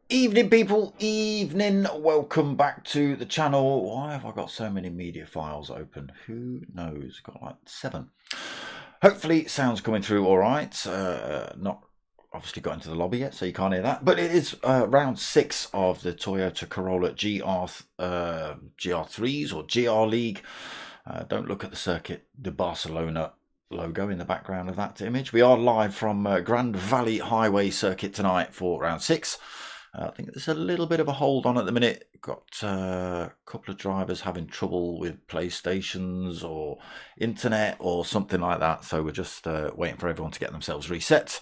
Evening people, evening, welcome back to the channel. Why have I got so many media files open? Who knows, got like 7. Hopefully sound's coming through all right. Not obviously got into the lobby yet, so you can't hear that, but it is round 6 of the Toyota Corolla GR3s or GR League. Don't look at the circuit, the Barcelona logo in the background of that image. We are live from Grand Valley Highway circuit tonight for round 6. I think there's a little bit of a hold on at the minute. Got a couple of drivers having trouble with PlayStations or internet or something like that. So we're just waiting for everyone to get themselves reset.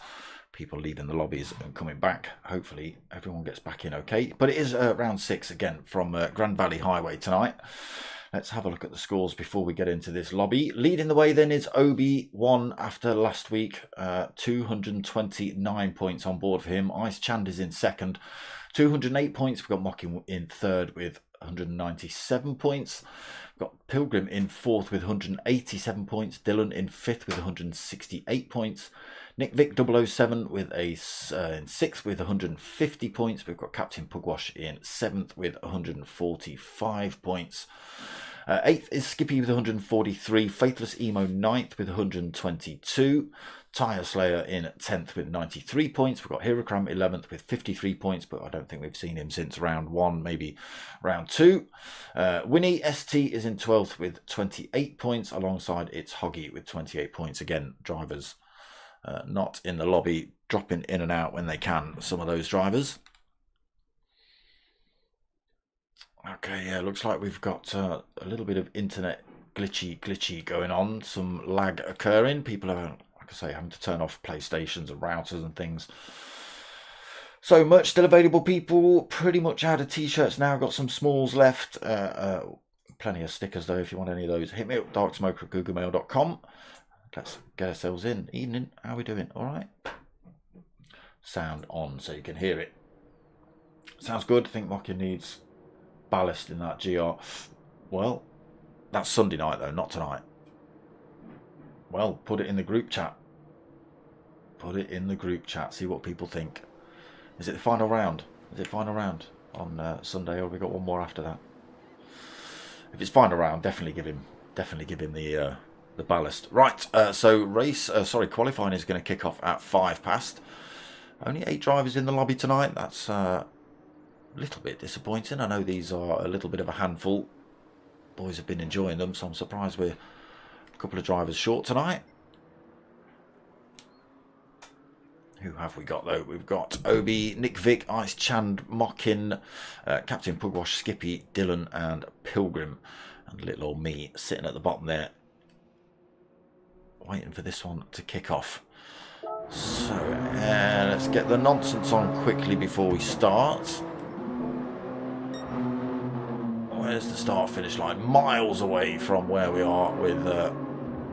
People leaving the lobbies and coming back. Hopefully everyone gets back in okay. But it is round 6 again from Grand Valley Highway tonight. Let's have a look at the scores before we get into this lobby. Leading the way then is Obi1 after last week. 229 points on board for him. Ice Chand is in second. 208 points. We've got Mocking in third with 197 points. We've got Pilgrim in fourth with 187 points. Dylan in fifth with 168 points. Nick Vic 007 with in sixth with 150 points. We've got Captain Pugwash in seventh with 145 points. Eighth is Skippy with 143. Faithless Emo ninth with 122. Tire Slayer in 10th with 93 points. We've got Herocram 11th with 53 points, but I don't think we've seen him since round 1, maybe round 2. Winnie ST is in 12th with 28 points, alongside its Hoggy with 28 points. Again, drivers not in the lobby, dropping in and out when they can, some of those drivers. Okay, yeah, looks like we've got a little bit of internet glitchy going on, some lag occurring. People are, like I say, having to turn off PlayStations and routers and things. So much still available, people. Pretty much out of t-shirts now. Got some smalls left. Plenty of stickers though if you want any of those. Hit me up, darksmoker@googlemail.com. Let's get ourselves in. Evening, how are we doing? All right. Sound on so you can hear it. Sounds good. I think Mocking needs ballast in that GR. Well, that's Sunday night though, not tonight. Well, put it in the group chat. Put it in the group chat. See what people think. Is it the final round? Is it final round on Sunday, or have we got one more after that? If it's final round, definitely give him the ballast. Right. So qualifying is going to kick off at 5 past. Only 8 drivers in the lobby tonight. That's little bit disappointing. I know these are a little bit of a handful. Boys have been enjoying them, so I'm surprised we're a couple of drivers short tonight. Who have we got though? We've got Obi, Nick Vic, Ice Chand, Mockin, Captain Pugwash, Skippy, Dylan and Pilgrim, and little old me sitting at the bottom there waiting for this one to kick off. So let's get the nonsense on quickly before we start. Where's the start finish line? Miles away from where we are with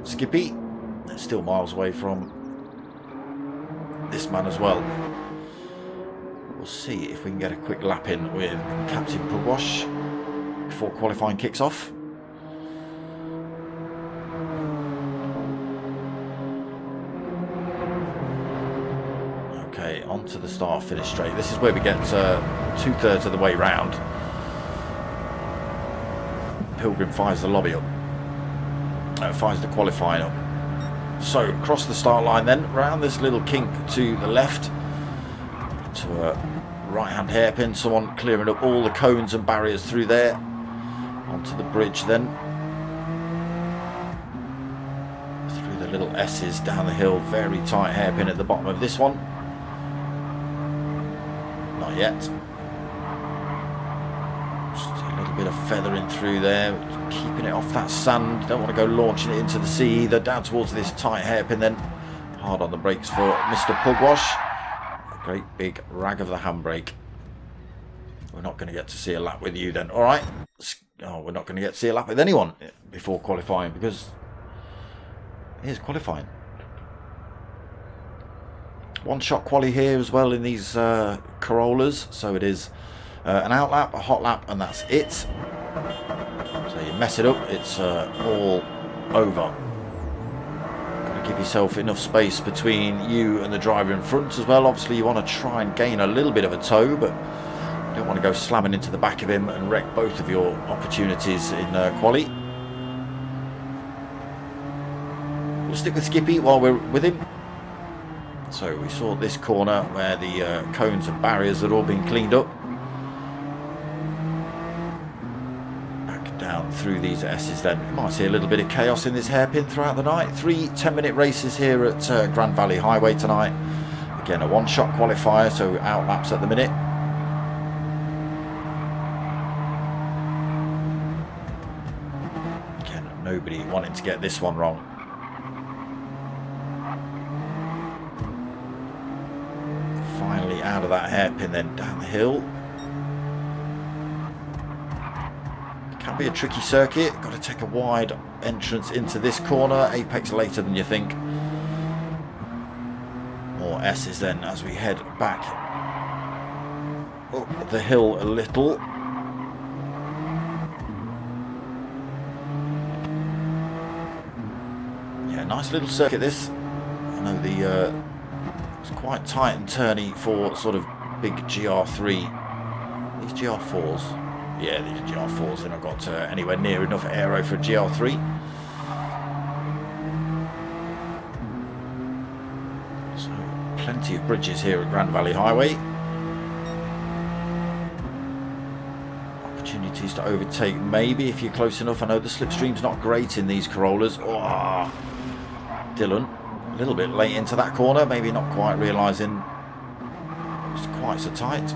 Skippy. It's still miles away from this man as well. We'll see if we can get a quick lap in with Captain Pugwash before qualifying kicks off. Okay, on to the start finish straight. This is where we get 2/3 of the way round. Pilgrim fires the lobby up, fires the qualifying up. So across the start line then, round this little kink to the left, to a right hand hairpin, someone clearing up all the cones and barriers through there, onto the bridge then, through the little S's down the hill. Very tight hairpin at the bottom of this one. Not yet. Just a little bit of feathering through there, keeping it off that sand. Don't want to go launching it into the sea either. Down towards this tight hairpin then. Hard on the brakes for Mr. Pugwash. A great big rag of the handbrake. We're not going to get to see a lap with you then. All right. Oh, we're not going to get to see a lap with anyone before qualifying, because it is qualifying. One shot quali here as well in these Corollas. So it is an out lap, a hot lap, and that's it. So you mess it up, it's all over. Got to give yourself enough space between you and the driver in front as well. Obviously you want to try and gain a little bit of a tow, but you don't want to go slamming into the back of him and wreck both of your opportunities in quali. We'll stick with Skippy while we're with him. So we saw this corner where the cones and barriers had all been cleaned up. Back down through these S's then. You might see a little bit of chaos in this hairpin throughout the night. 3 10-minute races here at Grand Valley Highway tonight. Again, a one-shot qualifier, so out laps at the minute. Again, nobody wanting to get this one wrong. Finally out of that hairpin then down the hill. It can be a tricky circuit. Got to take a wide entrance into this corner. Apex later than you think. More S's then as we head back up the hill a little. Yeah, nice little circuit this. I know the it's quite tight and turny for sort of big GR3. These GR4s, yeah, these are GR4s. They're not got anywhere near enough aero for GR3. So plenty of bridges here at Grand Valley Highway. Opportunities to overtake maybe if you're close enough. I know the slipstream's not great in these Corollas. Oh, Dylan. A little bit late into that corner, maybe not quite realising it was quite so tight.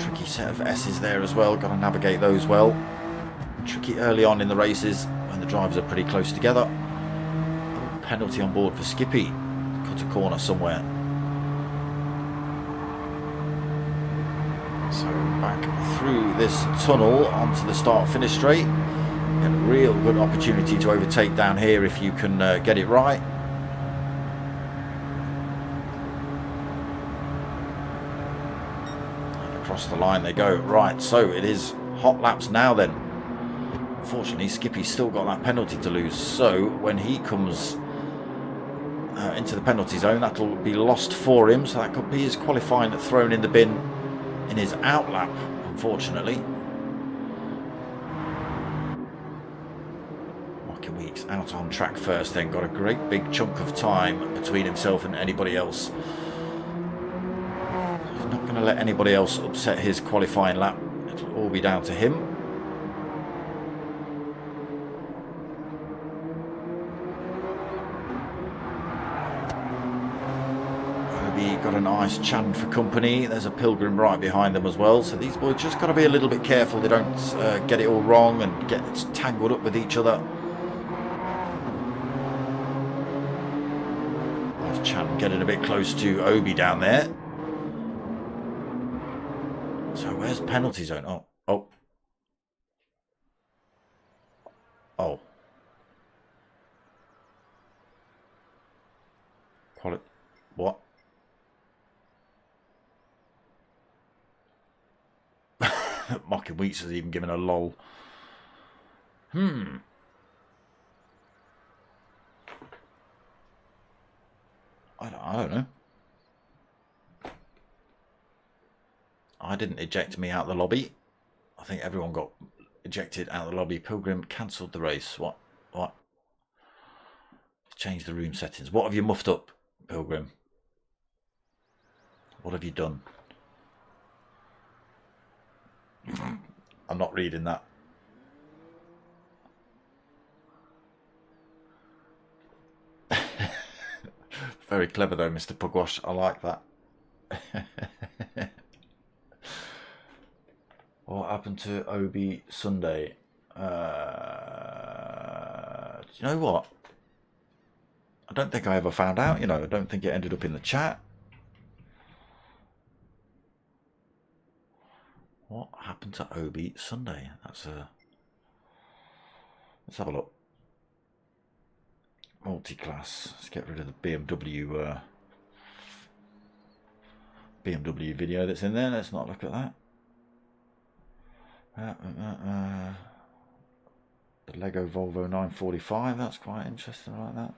Tricky set of S's there as well, got to navigate those well. Tricky early on in the races when the drivers are pretty close together. Penalty on board for Skippy, cut a corner somewhere. So back through this tunnel onto the start-finish straight. A real good opportunity to overtake down here if you can get it right. Across the line they go. Right, so it is hot laps now then. Unfortunately, Skippy's still got that penalty to lose, so when he comes into the penalty zone, that'll be lost for him, so that could be his qualifying thrown in the bin in his out lap, unfortunately. Weeks out on track first, then got a great big chunk of time between himself and anybody else. He's not going to let anybody else upset his qualifying lap. It'll all be down to him. Obi got a nice chand for company. There's a Pilgrim right behind them as well, so these boys just got to be a little bit careful they don't get it all wrong and get tangled up with each other. Chan getting a bit close to Obi down there. So where's penalty zone? Oh. What? Mocking Wheats has even given a lol. I don't know. I didn't eject me out of the lobby. I think everyone got ejected out of the lobby. Pilgrim cancelled the race. What? Change the room settings. What have you muffed up, Pilgrim? What have you done? I'm not reading that. Very clever though, Mr. Pugwash. I like that. What happened to Obi Sunday? Do you know what? I don't think I ever found out, you know. I don't think it ended up in the chat. What happened to Obi Sunday? That's a... Let's have a look. Multi-class. Let's get rid of the BMW video that's in there. Let's not look at that. The Lego Volvo 945. That's quite interesting, like that.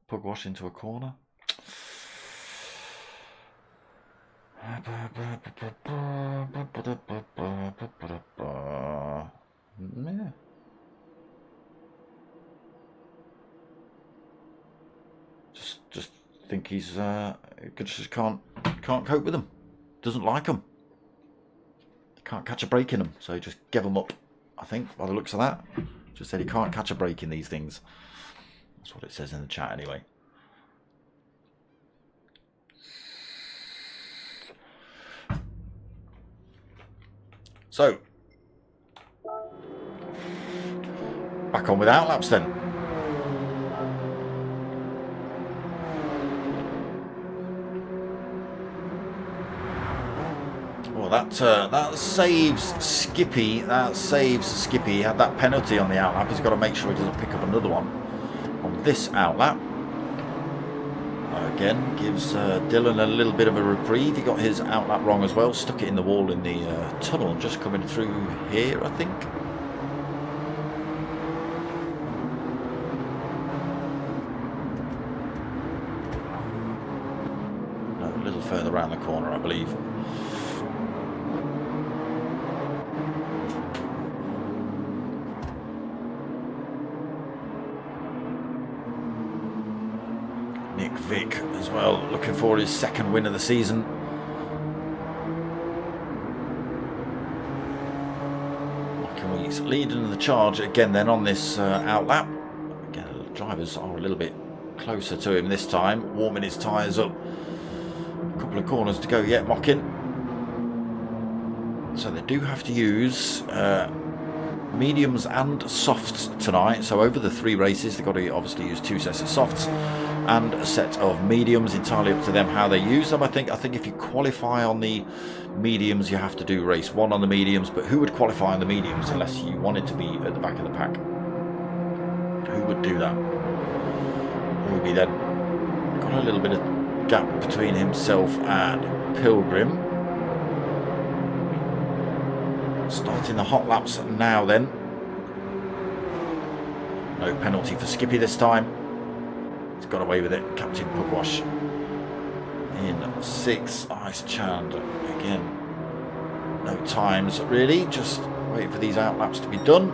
Pugwash into a corner. Yeah. Just think he's just can't cope with them. Doesn't like them. Can't catch a break in them, so he just gave them up. I think by the looks of that, just said he can't catch a break in these things. That's what it says in the chat anyway. So back on with outlaps then. That saves Skippy. That saves Skippy. He had that penalty on the outlap. He's got to make sure he doesn't pick up another one on this outlap. Again, gives Dylan a little bit of a reprieve. He got his outlap wrong as well. Stuck it in the wall in the tunnel. Just coming through here, I think. No, a little further around the corner, I believe. Vic as well, looking for his second win of the season. He's leading the charge again then on this outlap. Again, the drivers are a little bit closer to him this time, warming his tyres up. A couple of corners to go yet, Mocking. So they do have to use mediums and softs tonight. So over the 3 races, they've got to obviously use 2 sets of softs and a set of mediums. Entirely up to them how they use them. I think if you qualify on the mediums, you have to do race 1 on the mediums. But who would qualify on the mediums unless you wanted to be at the back of the pack? Who would do that? Who would be then? Got a little bit of gap between himself and Pilgrim. Starting the hot laps now then. No penalty for Skippy this time. He's got away with it. Captain Pugwash in 6th. Ice Chand again. No times really. Just waiting for these outlaps to be done.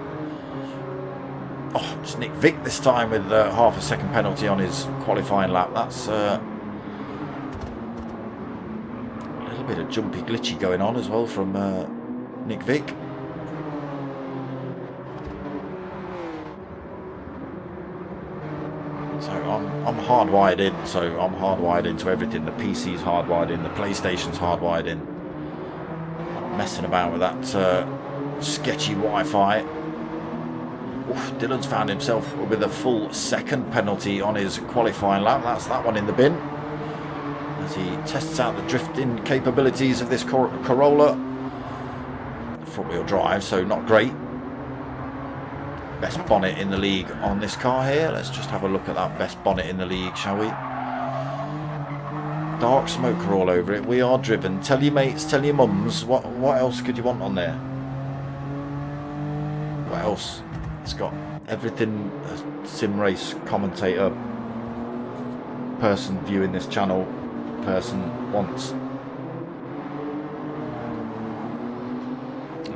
Oh, it's Nick Vick this time with half a second penalty on his qualifying lap. That's a little bit of jumpy glitchy going on as well from Nick Vick. So I'm hardwired in, so I'm hardwired into everything. The PC's hardwired in, the PlayStation's hardwired in. Not messing about with that sketchy Wi-Fi. Oof, Dylan's found himself with a full second penalty on his qualifying lap. That's that one in the bin. As he tests out the drifting capabilities of this Corolla. Front-wheel drive, so not great. Best bonnet in the league on this car here. Let's just have a look at that best bonnet in the league, shall we? Dark smoke all over it. We are driven. Tell your mates, tell your mums. What else could you want on there? What else? It's got everything a sim race commentator, person viewing this channel, person wants.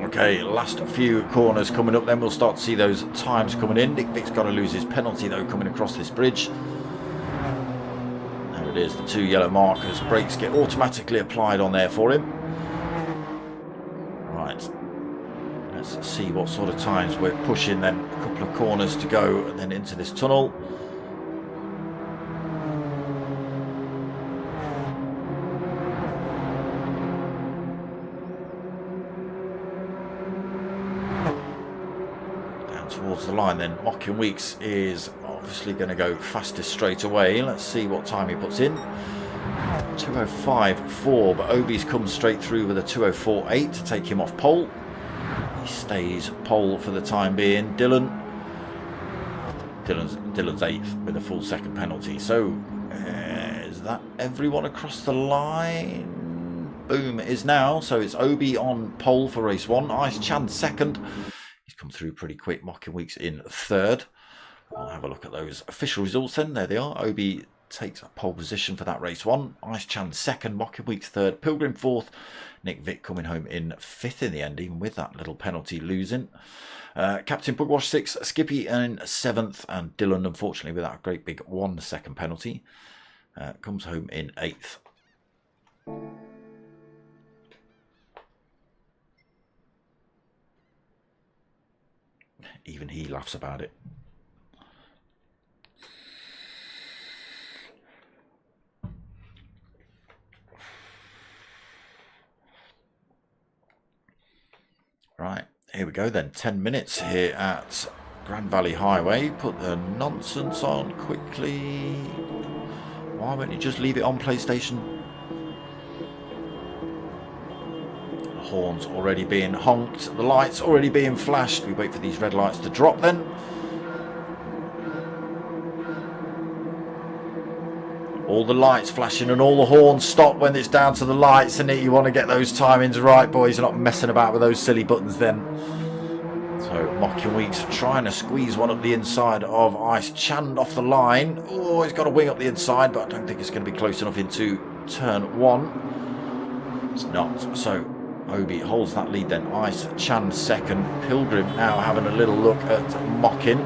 Okay, last few corners coming up, then we'll start to see those times coming in. Nick Vick's got to lose his penalty though coming across this bridge. There it is, the 2 yellow markers. Brakes get automatically applied on there for him. Right, let's see what sort of times we're pushing then. A couple of corners to go and then into this tunnel. towards the line then. Mocking Weeks is obviously going to go fastest straight away. Let's see what time he puts in. 2:05.4, but Obi's come straight through with a 2:04.8 to take him off pole. He stays pole for the time being. Dylan's 8th with a full second penalty. So is that everyone across the line? Boom, it is now. So it's Obi on pole for race 1. Ice Chan 2nd. He's come through pretty quick. Mocking Weeks in 3rd. I'll have a look at those official results then. There they are. Obi takes a pole position for that race 1. Ice Chan 2nd. Mocking Weeks 3rd. Pilgrim 4th. Nick Vick coming home in 5th in the end, even with that little penalty losing. Captain Pugwash 6th. Skippy in 7th. And Dylan, unfortunately, with that great big 1 second penalty, comes home in 8th. Even he laughs about it. Right, here we go then. 10 minutes here at Grand Valley Highway. Put the nonsense on quickly. Why won't you just leave it on PlayStation? Horns already being honked, the lights already being flashed. We wait for these red lights to drop then. All the lights flashing and all the horns stop when it's down to the lights, and you want to get those timings right, boys. You're not messing about with those silly buttons then. So Mocking Weeks trying to squeeze one up the inside of Ice Chan off the line. Oh, he's got a wing up the inside, but I don't think it's going to be close enough into turn 1. It's not. So Obi holds that lead then. Ice Chan 2nd. Pilgrim now having a little look at Mocking.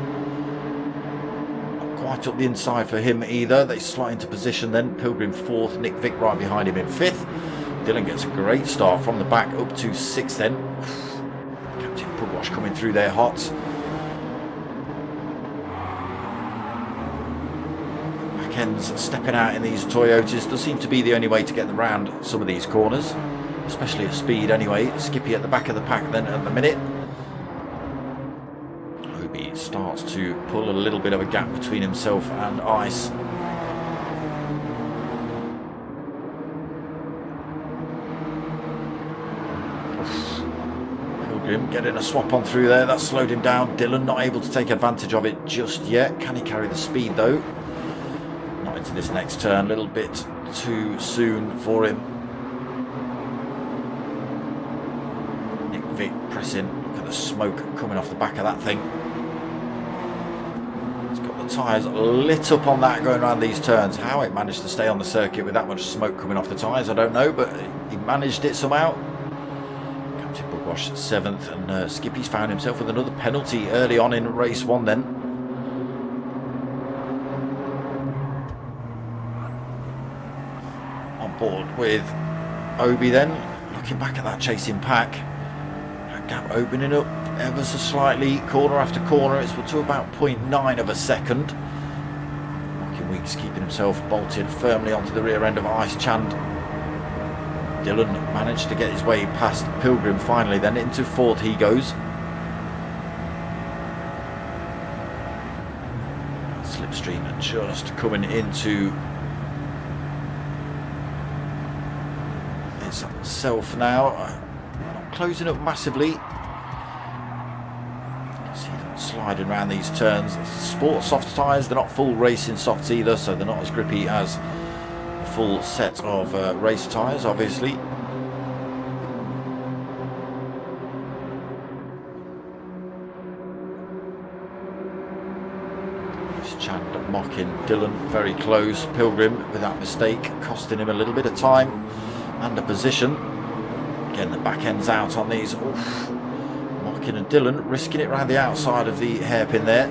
Not quite up the inside for him either. They slide into position then. Pilgrim 4th. Nick Vick right behind him in 5th. Dylan gets a great start from the back up to 6th then. Captain Pugwash coming through there hot. Back ends stepping out in these Toyotas. Does seem to be the only way to get around some of these corners, especially at speed anyway. Skippy at the back of the pack then at the minute. Obi starts to pull a little bit of a gap between himself and Ice. Pilgrim getting a swap on through there. That slowed him down. Dylan not able to take advantage of it just yet. Can he carry the speed though? Not into this next turn. A little bit too soon for him. Vic pressing. Look at the smoke coming off the back of that thing. It's got the tyres lit up on that going around these turns. How it managed to stay on the circuit with that much smoke coming off the tyres, I don't know, but he managed it somehow. Captain Pugwash 7th, and Skippy's found himself with another penalty early on in race 1 then. On board with Obi then, looking back at that chasing pack. Gap opening up ever so slightly, corner after corner. It's to about 0.9 of a second. Mocking Weeks keeping himself bolted firmly onto the rear end of Ice Chan. Dylan managed to get his way past Pilgrim finally, then into 4th he goes. Slipstream just coming into itself now. Closing up massively. See them sliding around these turns. Sport soft tyres, they're not full racing softs either, so they're not as grippy as a full set of race tyres, obviously. Chan Mocking Dylan very close. Pilgrim with that mistake costing him a little bit of time and a position. Again, the back end's out on these. Oof. Mocking and Dylan risking it around the outside of the hairpin there.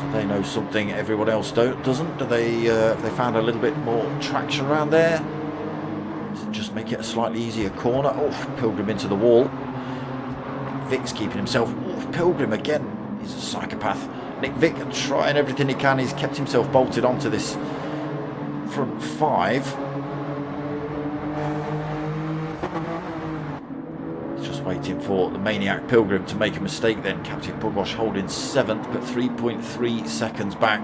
Do they know something everyone else doesn't? Do they have they found a little bit more traction around there? Does it just make it a slightly easier corner? Oh, Pilgrim into the wall. Vic's keeping himself. Oh, Pilgrim again. He's a psychopath. Nick Vick trying everything he can. He's kept himself bolted onto this front 5. waiting for the Maniac Pilgrim to make a mistake then. Captain Pugwash holding 7th, but 3.3 seconds back.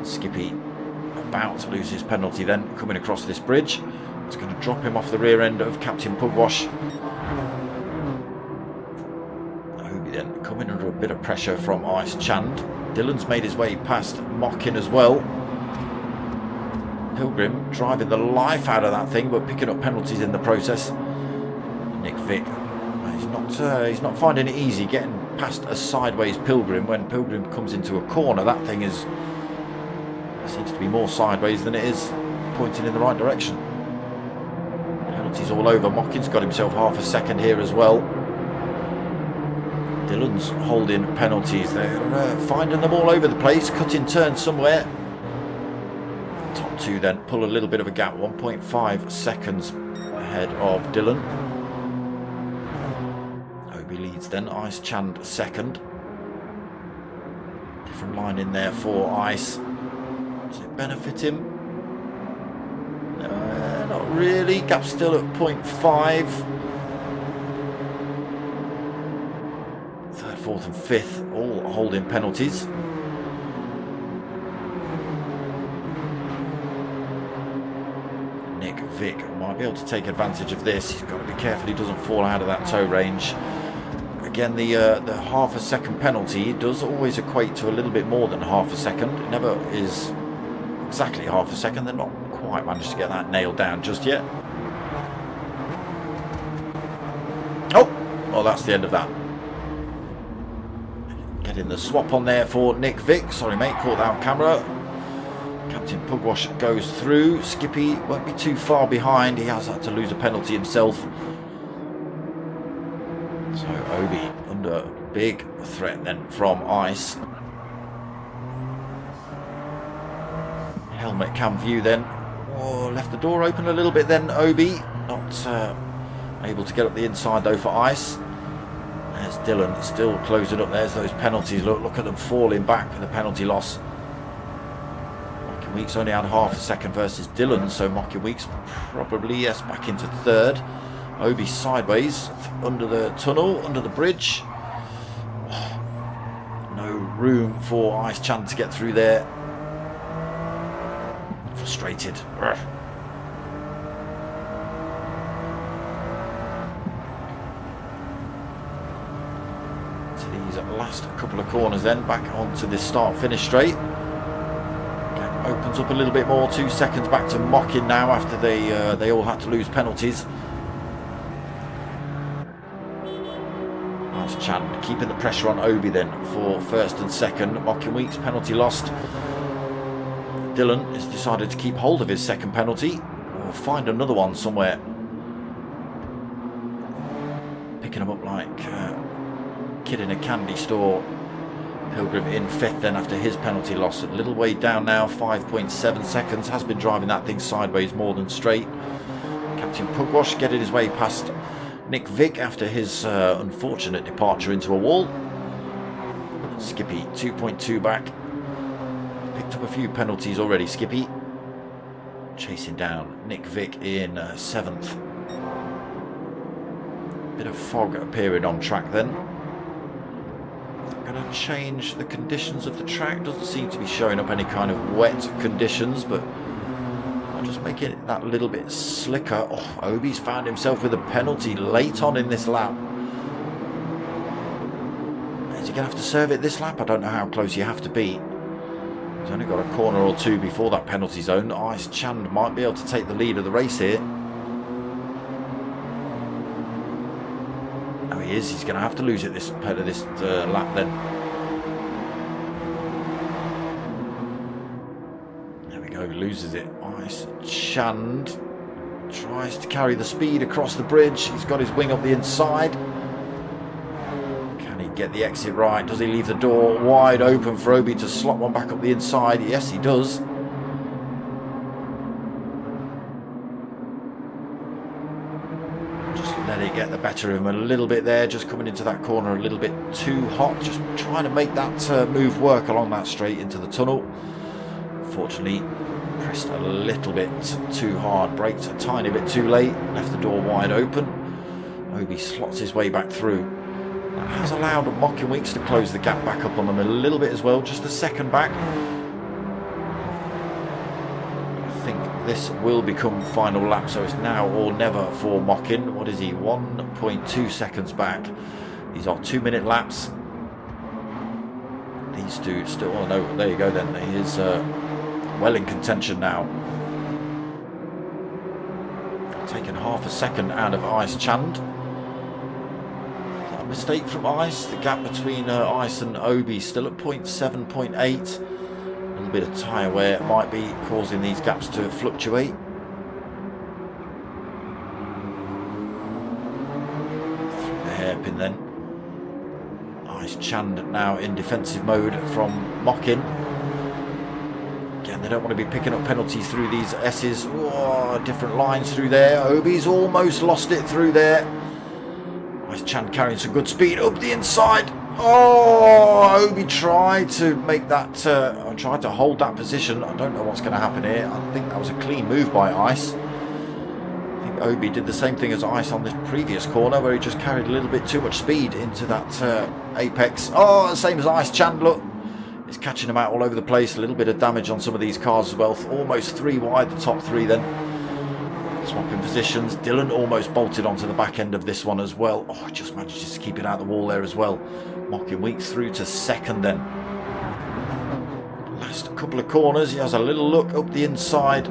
Skippy about to lose his penalty then, coming across this bridge. It's going to drop him off the rear end of Captain Pugwash. Obi then coming under a bit of pressure from Ice Chand. Dylan's made his way past Mockin as well. Pilgrim driving the life out of that thing, but picking up penalties in the process. Nick Vick, he's not finding it easy getting past a sideways Pilgrim. When Pilgrim comes into a corner, that thing seems to be more sideways than it is pointing in the right direction. Penalties all over. Mockin's got himself half a second here as well. Dylan's holding penalties. They're finding them all over the place, cutting turns somewhere. Top two then pull a little bit of a gap, 1.5 seconds ahead of Dylan. Obi leads then, Ice Chand second. Different line in there for Ice. Does it benefit him? Not really. Gap still at 0.5. Third, fourth and fifth all holding penalties. Nick Vick might be able to take advantage of this. He's got to be careful he doesn't fall out of that tow range. Again, the half a second penalty does always equate to a little bit more than half a second. It never is exactly half a second. They're not quite managed to get that nailed down just yet. Oh, well, that's the end of that. Getting the swap on there for Nick Vick. Sorry, mate, caught that on camera. Captain Pugwash goes through. Skippy won't be too far behind. He has had to lose a penalty himself. So Obi under big threat then from Ice. Helmet cam view then. Oh, left the door open a little bit then, Obi. Not able to get up the inside though for Ice. There's Dylan still closing up. There's those penalties. Look at them falling back for the penalty loss. Weeks only had half a second versus Dylan, so Mocky Weeks probably, yes, back into third. Obi sideways under the tunnel, under the bridge. Oh, no room for Ice Chand to get through there. Frustrated. Urgh. To these last couple of corners then, back onto this start-finish straight. Opens up a little bit more, 2 seconds back to Mockin now after they all had to lose penalties. Ice Chand keeping the pressure on Obi then for first and second. Mockin Weeks penalty lost. Dylan has decided to keep hold of his second penalty or find another one somewhere. Picking him up like a kid in a candy store. Pilgrim in fifth then after his penalty loss. A little way down now, 5.7 seconds. Has been driving that thing sideways more than straight. Captain Pugwash getting his way past Nick Vick after his unfortunate departure into a wall. Skippy 2.2 back. Picked up a few penalties already, Skippy. Chasing down Nick Vick in 7th. Bit of fog appearing on track then. Going to change the conditions of the track. Doesn't seem to be showing up any kind of wet conditions, but I'll just make it that little bit slicker. Oh, Obi's found himself with a penalty late on in this lap. Is he going to have to serve it this lap? I don't know how close you have to be. He's only got a corner or two before that penalty zone. Ice Chand might be able to take the lead of the race here. He's going to have to lose it this lap then. There we go, loses it. Ice Chand tries to carry the speed across the bridge. He's got his wing up the inside. Can he get the exit right? Does he leave the door wide open for Obi to slot one back up the inside? Yes, he does. Let it get the better of him a little bit there, just coming into that corner a little bit too hot, just trying to make that move work along that straight into the tunnel. Fortunately, pressed a little bit too hard, braked a tiny bit too late, left the door wide open. Obi slots his way back through. That has allowed Mocking Weeks to close the gap back up on them a little bit as well, just a second back. I think this will become final lap, so it's now or never for Mocking. What is he? 1.2 seconds back. These are 2-minute laps. These two still, oh no, there you go then. He is well in contention now. Taken half a second out of Ice Chand. Is that a mistake from Ice? The gap between Ice and Obi still at 0.7, 0.8. A little bit of tyre wear might be causing these gaps to fluctuate. Through the hairpin then. Ice Chand now in defensive mode from Mocking. Again, they don't want to be picking up penalties through these S's. Oh, different lines through there. Obi's almost lost it through there. Ice Chand carrying some good speed up the inside. Oh, Obi tried to make that, tried to hold that position. I don't know what's going to happen here. I think that was a clean move by Ice. I think Obi did the same thing as Ice on this previous corner, where he just carried a little bit too much speed into that apex. Oh, same as Ice Chand, look. It's catching them out all over the place. A little bit of damage on some of these cars as well. Almost 3 wide, the top 3 then. Swapping positions. Dylan almost bolted onto the back end of this one as well. Oh, just manages to keep it out of the wall there as well. Mocking Weeks through to second then. Last couple of corners. He has a little look up the inside.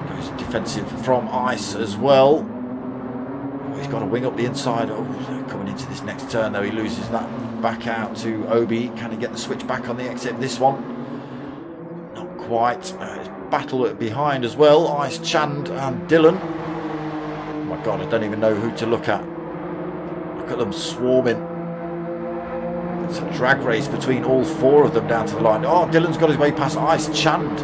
Goes defensive from Ice as well. Oh, he's got a wing up the inside. Oh, coming into this next turn though, he loses that back out to Obi. Can he get the switch back on the exit of this one? Not quite. Battle behind as well. Ice Chand and Dylan. Oh my god, I don't even know who to look at. Look at them swarming. It's a drag race between all 4 of them down to the line. Oh, Dylan's got his way past Ice Chand.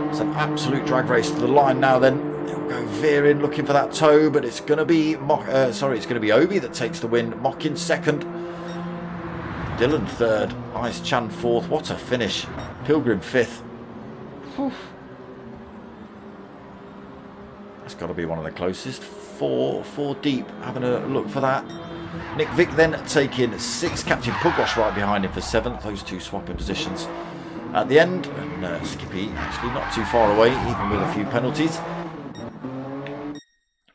It's an absolute drag race to the line now then. He'll go veering, looking for that toe, but it's going to be it's going to be Obi that takes the win. Mocking second. Dylan third. Ice Chand fourth. What a finish. Pilgrim fifth. Whew. That's got to be one of the closest. Four deep. Having a look for that. Nick Vick then taking 6th. Captain Pugwash right behind him for 7th. Those two swapping positions at the end. And Skippy actually not too far away, even with a few penalties.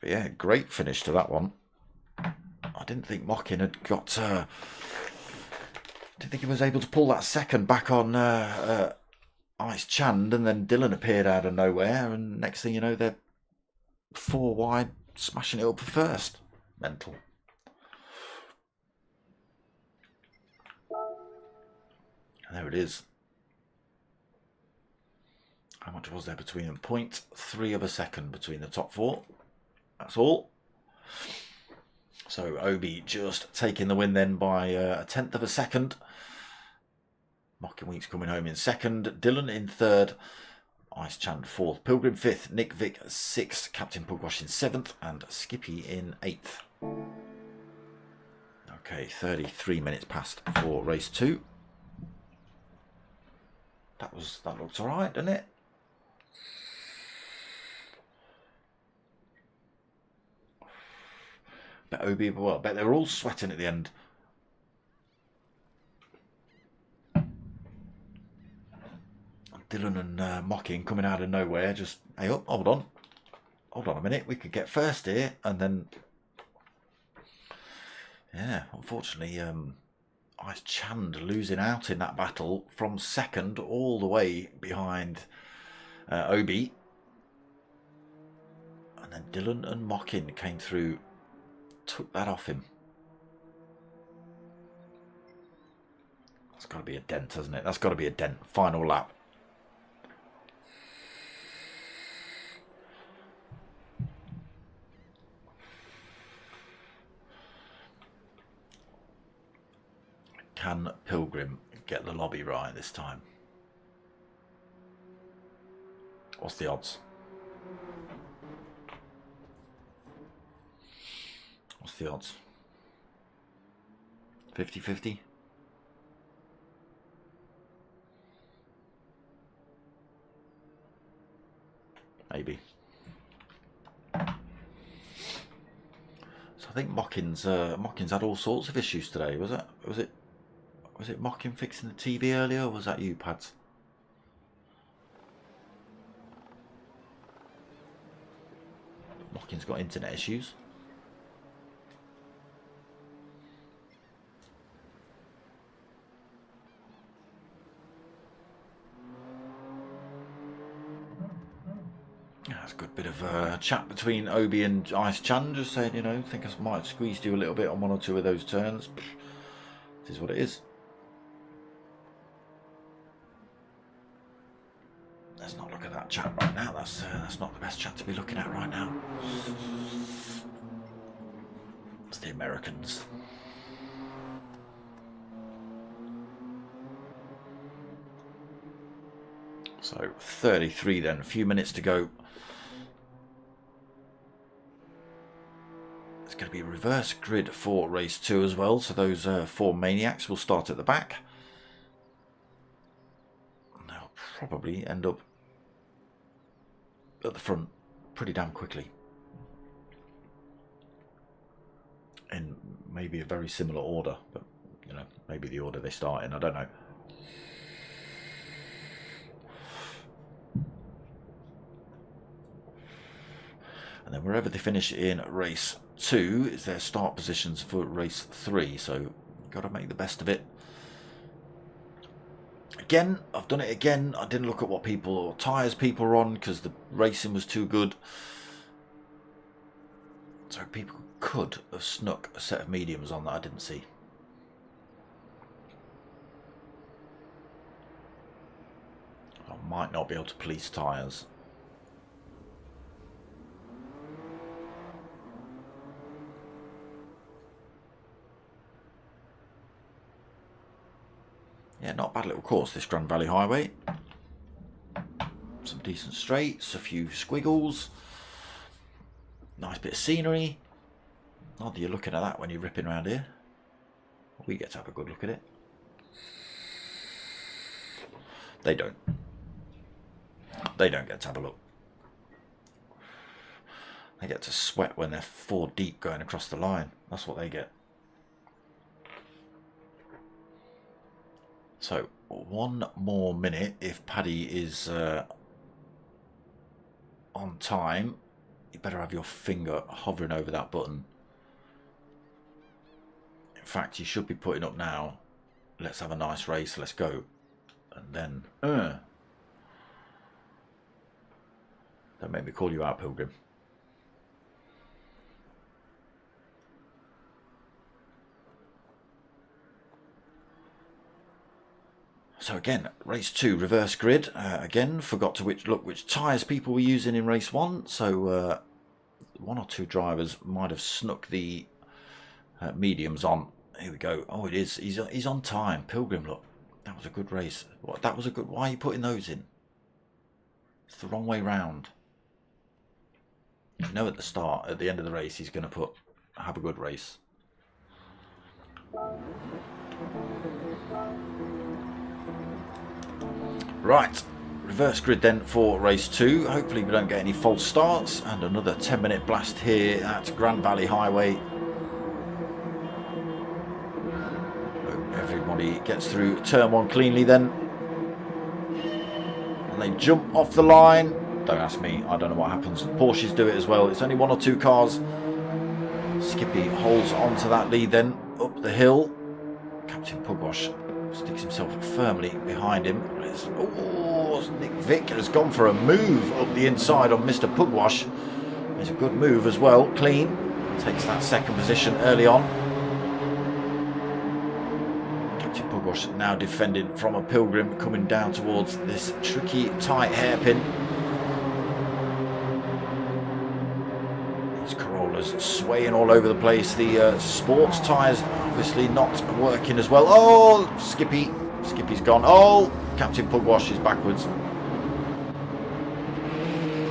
But yeah, great finish to that one. I didn't think Mocking had got... didn't think he was able to pull that second back on Ice Chand, and then Dylan appeared out of nowhere, and next thing you know, they're 4 wide, smashing it up for first. Mental. And there it is. How much was there between them? 0.3 of a second between the top 4. That's all. So Obi just taking the win then by a 1/10 of a second. Mocking Weeks coming home in second. Dylan in third. Ice Chand fourth. Pilgrim fifth. Nick Vick 6th. Captain Pugwash in 7th. And Skippy in 8th. Okay, 33 minutes past for race 2. That looks alright, doesn't it? Bet Obi, well, I bet they were all sweating at the end. Dylan and Mocking coming out of nowhere, just, hey up, hold on a minute, we could get first here, and then, yeah, unfortunately, Ice Chand losing out in that battle from second all the way behind Obi, and then Dylan and Mocking came through, took that off him. That's got to be a dent, hasn't it? That's got to be a dent. Final lap. Can Pilgrim get the lobby right this time? What's the odds? What's the odds? 50-50? Maybe. think Mockins had all sorts of issues today. Was it Mockin fixing the TV earlier, or was that you, Pads? Mockin's got internet issues. That's a good bit of chat between Obi and Ice Chan, just saying, you know, think I might have squeezed you a little bit on one or two of those turns. This is what it is. Let's not look at that chat right now. That's not the best chat to be looking at right now. It's the Americans. So 33 then, a few minutes to go. It's going to be reverse grid for race 2 as well, so those 4 maniacs will start at the back. And they'll probably end up at the front pretty damn quickly. In maybe a very similar order, but you know, maybe the order they start in, I don't know. And then wherever they finish in race 2 is their start positions for race 3. So got to make the best of it. Again, I've done it again. I didn't look at what tyres people are on because the racing was too good. So people could have snuck a set of mediums on that I didn't see. I might not be able to police tyres. Yeah, not a bad little course, this Grand Valley Highway. Some decent straights, a few squiggles. Nice bit of scenery. Not that you're looking at that when you're ripping around here. We get to have a good look at it. They don't. They don't get to have a look. They get to sweat when they're 4 deep going across the line. That's what they get. So 1 more minute if Paddy is on time. You better have your finger hovering over that button. In fact, you should be putting up now. Let's have a nice race, let's go. And then don't make me call you out, Pilgrim. So again, race 2, reverse grid. Again, forgot to look which tyres people were using in race 1. So 1 or 2 drivers might have snuck the mediums on. Here we go. Oh, it is. He's on time. Pilgrim, look. That was a good race. What? That was a good. Why are you putting those in? It's the wrong way round. You know, at the end of the race, he's going to have a good race. Right, reverse grid then for race 2. Hopefully we don't get any false starts, and another 10-minute blast here at Grand Valley Highway. Hope everybody gets through turn 1 cleanly then. And they jump off the line. Don't ask me, I don't know what happens. Porsches do it as well. It's only 1 or 2 cars. Skippy holds onto that lead then, up the hill. Captain Pugwash sticks himself firmly behind him. Oh, Nick Vick has gone for a move up the inside on Mr. Pugwash. It's a good move as well, clean. Takes that 2nd position early on. Captain Pugwash now defending from a Pilgrim coming down towards this tricky tight hairpin. These Corollas swaying all over the place. The sports tyres obviously not working as well. Oh, Skippy's gone. Oh, Captain Pugwash is backwards.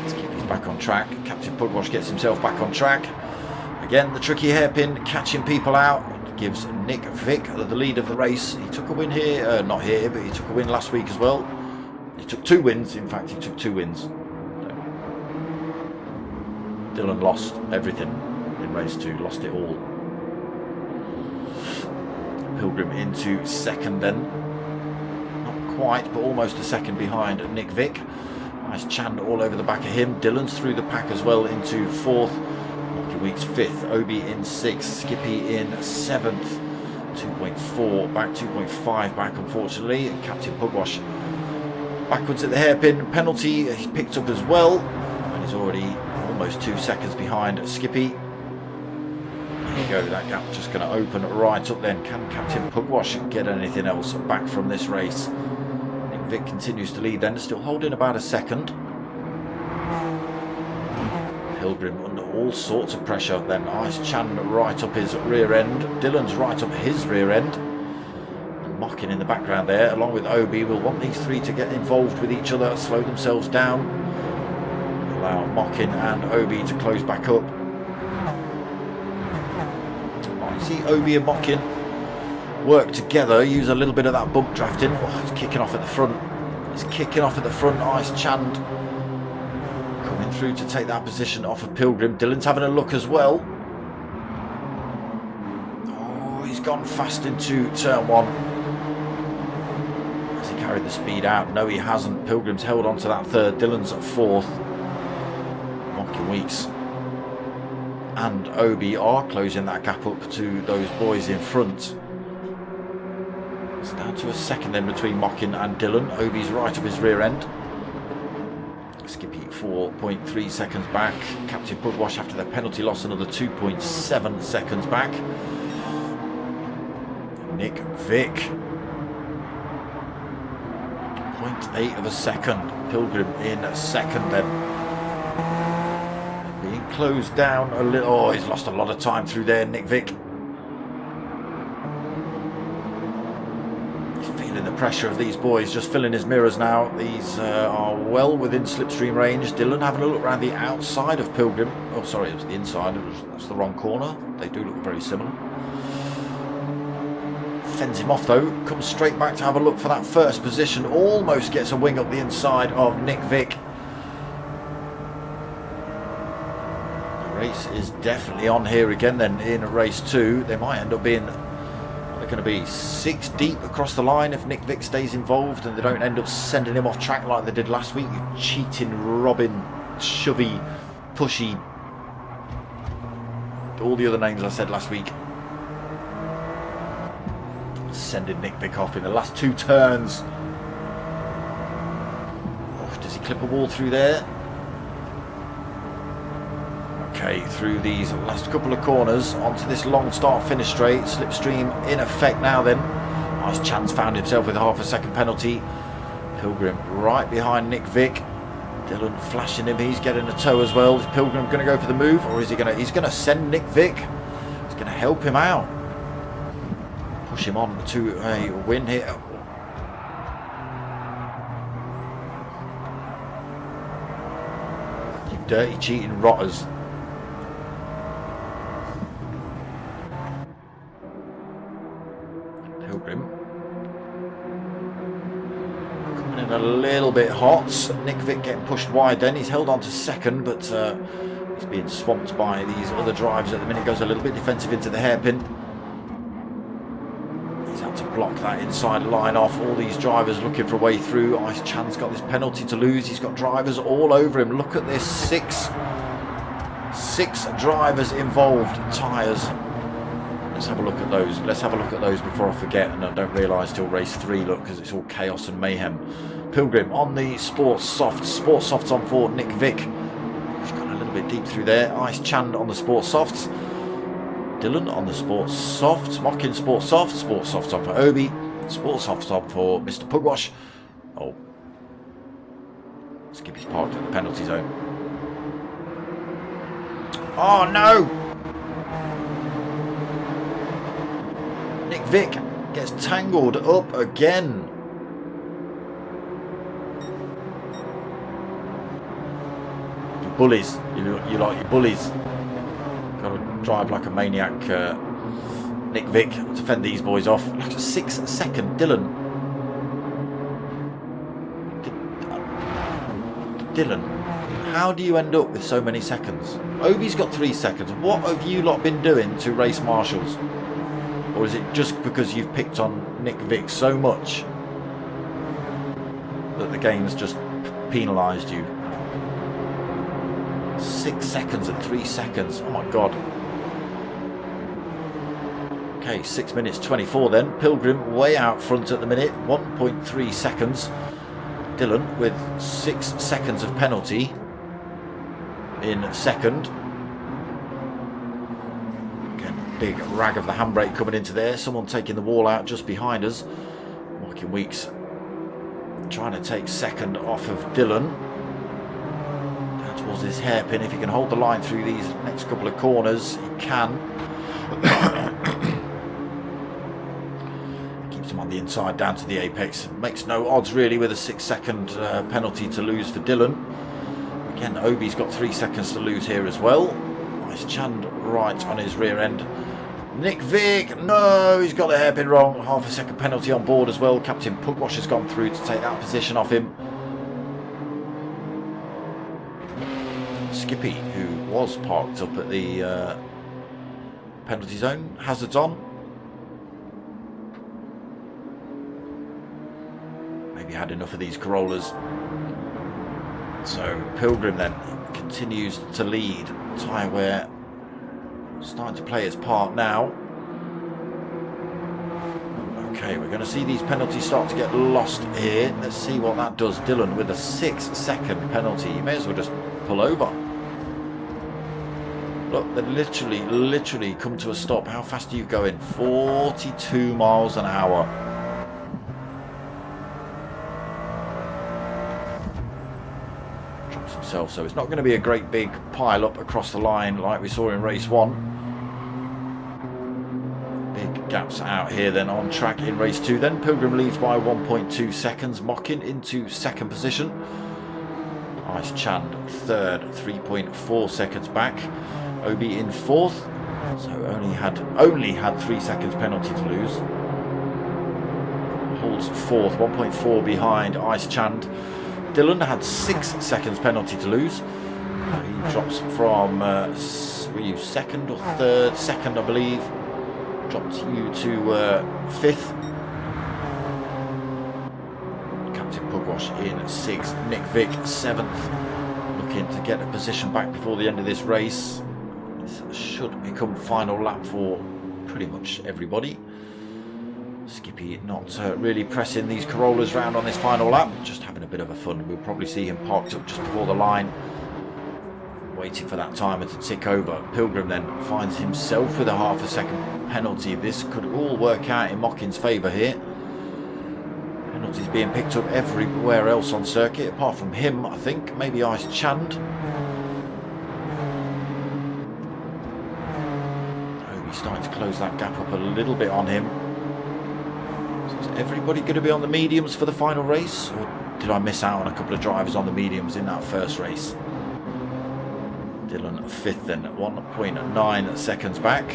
Skippy's back on track. Captain Pugwash gets himself back on track. Again, the tricky hairpin catching people out. Gives Nick Vick the lead of the race. He took a win here. Not here, but he took a win last week as well. He took 2 wins. In fact, he took 2 wins. Dylan lost everything. in race 2, lost it all. Pilgrim into second then. Not quite, but almost a second behind Nick Vick. Nice Chand all over the back of him. Dylan's through the pack as well into fourth. Mocky Weeks fifth. Obi in sixth. Skippy in seventh. 2.4 back, 2.5 back unfortunately. And Captain Pugwash backwards at the hairpin. Penalty he's picked up as well. And he's already almost 2 seconds behind Skippy. There you go, that gap just going to open right up then. Can Captain Pugwash get anything else back from this race? Nick Vick continues to lead then, still holding about a second. Pilgrim under all sorts of pressure then. Ice Chan right up his rear end. Dylan's right up his rear end. And Mockin in the background there, along with Obi. We'll want these three to get involved with each other, slow themselves down. Allow Mockin and Obi to close back up. I see Obi and Mockin work together, use a little bit of that bump drafting. Oh, he's kicking off at the front. He's kicking off at the front. Ice Chand coming through to take that position off of Pilgrim. Dylan's having a look as well. Oh, he's gone fast into turn one. Has he carried the speed out? No, he hasn't. Pilgrim's held on to that third. Dylan's at fourth. Mocky Weeks and Obi are closing that gap up to those boys in front. It's down to a second then between Mockin and Dylan. Obi's right up his rear end. Skippy 4.3 seconds back. Captain Pugwash after their penalty loss another 2.7 seconds back. Nick Vick 0.8 of a second. Pilgrim in second then. Being closed down a little. Oh, he's lost a lot of time through there, Nick Vick. He's feeling the pressure of these boys, just filling his mirrors now. These are well within slipstream range. Dylan having a look around the outside of Pilgrim. Oh, sorry, it was the inside. That's the wrong corner. They do look very similar. Fends him off though. Comes straight back to have a look for that first position. Almost gets a wing up the inside of Nick Vick. Race is definitely on here again then in race 2. They might end up being, they're going to be 6 deep across the line if Nick Vick stays involved and they don't end up sending him off track like they did last week. You cheating, robbing, shovey, pushy, all the other names I said last week. Sending Nick Vick off in the last 2 turns. Oh, does he clip a wall through there? Okay, through these last couple of corners onto this long start finish straight. Slipstream in effect now then. Nice Chance found himself with half a second penalty. Pilgrim right behind Nick Vick. Dylan flashing him, he's getting a toe as well. Is Pilgrim going to go for the move, or is he going to? He's going to send Nick Vick. He's going to help him out, push him on to a win here. You dirty cheating rotters. Pilgrim coming in a little bit hot. Nick Vick getting pushed wide then. He's held on to second, but he's being swamped by these other drivers at the minute. Goes a little bit defensive into the hairpin. He's had to block that inside line off. All these drivers looking for a way through. Ice Chan's got this penalty to lose. He's got drivers all over him. Look at this. Six drivers involved. Tyres. Let's have a look at those. Let's have a look at those before I forget and I don't realise till race 3. Look, because it's all chaos and mayhem. Pilgrim on the Sports Soft. Sports Softs on for Nick Vick. He's gone a little bit deep through there. Ice Chand on the Sports Softs. Dylan on the Sports Softs. Mockin Sports Soft. Sports Softs on for Obi. Sports Softs on for Mr. Pugwash. Oh. Skippy's parked at the penalty zone. Oh no! Nick Vick gets tangled up again. You bullies. You like your bullies. Got to drive like a maniac. Nick Vick to fend these boys off. Like a 6 second. Dylan. Dylan. How do you end up with so many seconds? Obi's got 3 seconds. What have you lot been doing to race marshals? Or is it just because you've picked on Nick Vick so much that the game's just penalised you? 6 seconds and 3 seconds. Oh my god. Okay, 6 minutes 24 then. Pilgrim way out front at the minute. 1.3 seconds. Dylan with 6 seconds of penalty in second. Again, big rag of the handbrake coming into there. Someone taking the wall out just behind us. Walking Weeks trying to take second off of Dylan. Down towards this hairpin. If he can hold the line through these next couple of corners, he can. Keeps him on the inside down to the apex. Makes no odds really with a 6 second penalty to lose for Dylan. Again, Obi's got 3 seconds to lose here as well. Nice Chand right on his rear end. Nick Vick, no, he's got the hairpin wrong. Half a second penalty on board as well. Captain Pugwash has gone through to take that position off him. Skippy, who was parked up at the penalty zone, hazards on. Maybe had enough of these Corollas. So Pilgrim then continues to lead. Tyre wear starting to play its part now. Okay, we're going to see these penalties start to get lost here. Let's see what that does. Dylan with a 6 second penalty. You may as well just pull over. Look, they literally come to a stop. How fast are you going? 42 miles an hour. Drops himself, so it's not going to be a great big pile up across the line like we saw in race 1. Big gaps out here then on track in race 2 then. Pilgrim leads by 1.2 seconds. Mockin into second position. Ice Chand third, 3.4 seconds back. Obi in fourth, so only had 3 seconds penalty to lose. Holds fourth, 1.4 behind Ice Chand. Dylan had 6 seconds penalty to lose. He drops from were you second or third? Second, I believe. Dropped you to fifth. Captain Pugwash in 6th. Nick Vick 7th. Looking to get a position back before the end of this race. This should become final lap for pretty much everybody. Skippy not really pressing these Corollas round on this final lap. Just having a bit of a fun. We'll probably see him parked up just before the line, waiting for that timer to tick over. Pilgrim then finds himself with a half a second penalty. This could all work out in Mockin's favour here. Penalties being picked up everywhere else on circuit, apart from him, I think. Maybe Ice Chand. Oh, he's starting to close that gap up a little bit on him. So is everybody going to be on the mediums for the final race? Or did I miss out on a couple of drivers on the mediums in that first race? Dylan 5th then, 1.9 seconds back.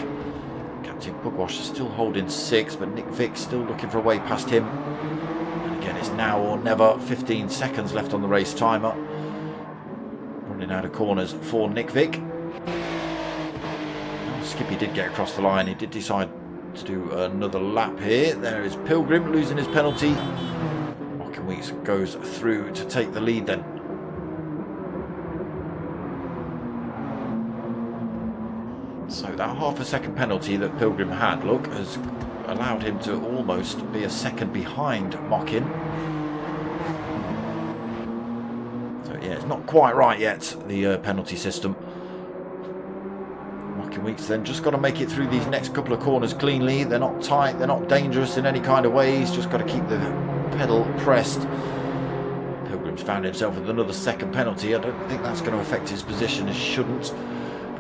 Captain Pugwash is still holding 6th, but Nick Vick still looking for a way past him. And again, it's now or never. 15 seconds left on the race timer. Running out of corners for Nick Vick. Oh, Skippy did get across the line. He did decide to do another lap here. There is Pilgrim losing his penalty. Mockin Weeks goes through to take the lead then. So that half a second penalty that Pilgrim had, look, has allowed him to almost be a second behind Mockin. So yeah, it's not quite right yet, the penalty system. Mockin Weeks then just got to make it through these next couple of corners cleanly. They're not tight, they're not dangerous in any kind of way. He's just got to keep the pedal pressed. Pilgrim's found himself with another second penalty. I don't think that's going to affect his position, it shouldn't.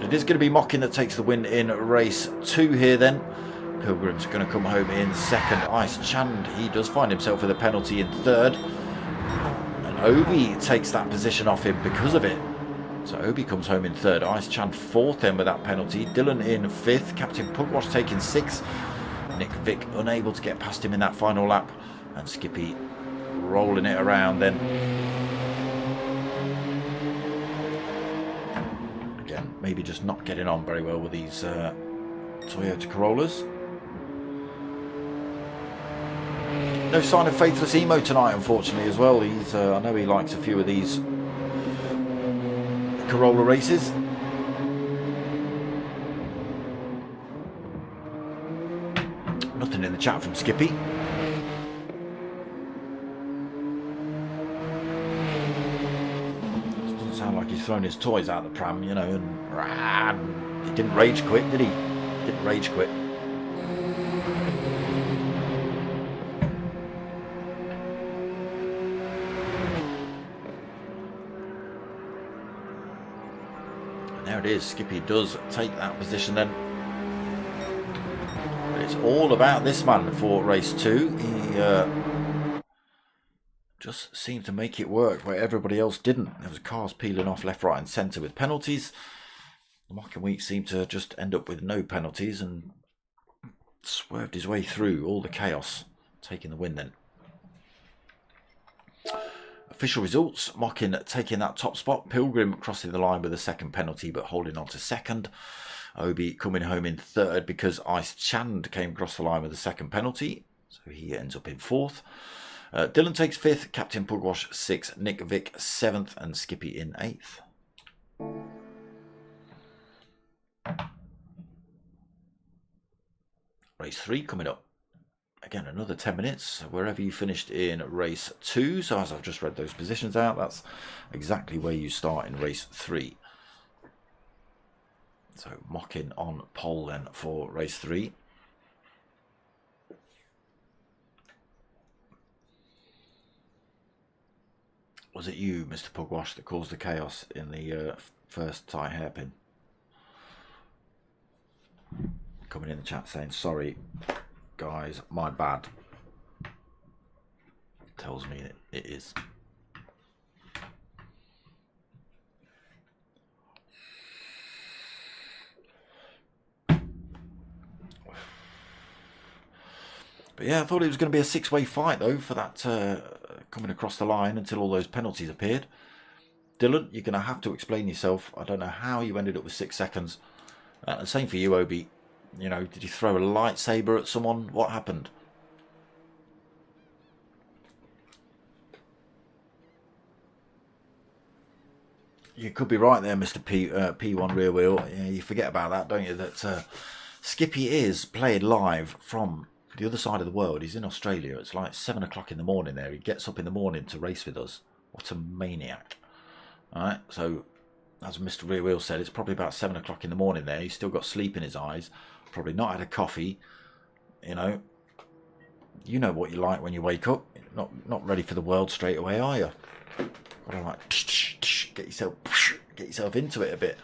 It is going to be Mockin that takes the win in race 2 here then. Pilgrim's going to come home in second. Ice Chand, he does find himself with a penalty in third. And Obi takes that position off him because of it. So Obi comes home in third. Ice Chand 4th then with that penalty. Dylan in 5th. Captain Pugwash taking 6th. Nick Vick unable to get past him in that final lap. And Skippy rolling it around then. again. Maybe just not getting on very well with these Toyota Corollas. No sign of Faithless Emo tonight, unfortunately, as well. He's I know he likes a few of these Corolla races. Nothing in the chat from Skippy. Doesn't sound like he's thrown his toys out the pram, you know, and he didn't rage quit, did he? Didn't rage quit. And there it is. Skippy does take that position then. It's all about this man for race 2. He just seemed to make it work where everybody else didn't. There was cars peeling off left, right and centre with penalties. The Mocking Week seemed to just end up with no penalties and swerved his way through all the chaos, taking the win then. Official results, Mocking taking that top spot. Pilgrim crossing the line with a second penalty but holding on to second. Obi coming home in third because Ice Chand came across the line with a second penalty, so he ends up in fourth. Dylan takes fifth, Captain Pugwash sixth, Nick Vick seventh, and Skippy in eighth. Race 3 coming up. Again, another 10 minutes, wherever you finished in race 2. So as I've just read those positions out, that's exactly where you start in race 3. So Mocking on pole then for race 3. Was it you, Mr. Pugwash, that caused the chaos in the first tie hairpin? Coming in the chat saying, sorry guys, my bad. Tells me that it is. But yeah, I thought it was going to be a six-way fight though for that coming across the line until all those penalties appeared. Dylan, you're going to have to explain yourself. I don't know how you ended up with 6 seconds. And same for you, Obi. You know, did you throw a lightsaber at someone? What happened? You could be right there, Mr. P1 Rear Wheel. Yeah, you forget about that, don't you? That Skippy is playing live from the other side of the world. He's in Australia. It's like 7 o'clock in the morning there. He gets up in the morning to race with us. What a maniac. All right, so as Mr. Rear Wheel said, it's probably about 7 o'clock in the morning there. He's still got sleep in his eyes. Probably not had a coffee. You know what you like when you wake up. Not ready for the world straight away, are you? Gotta like get yourself into it a bit.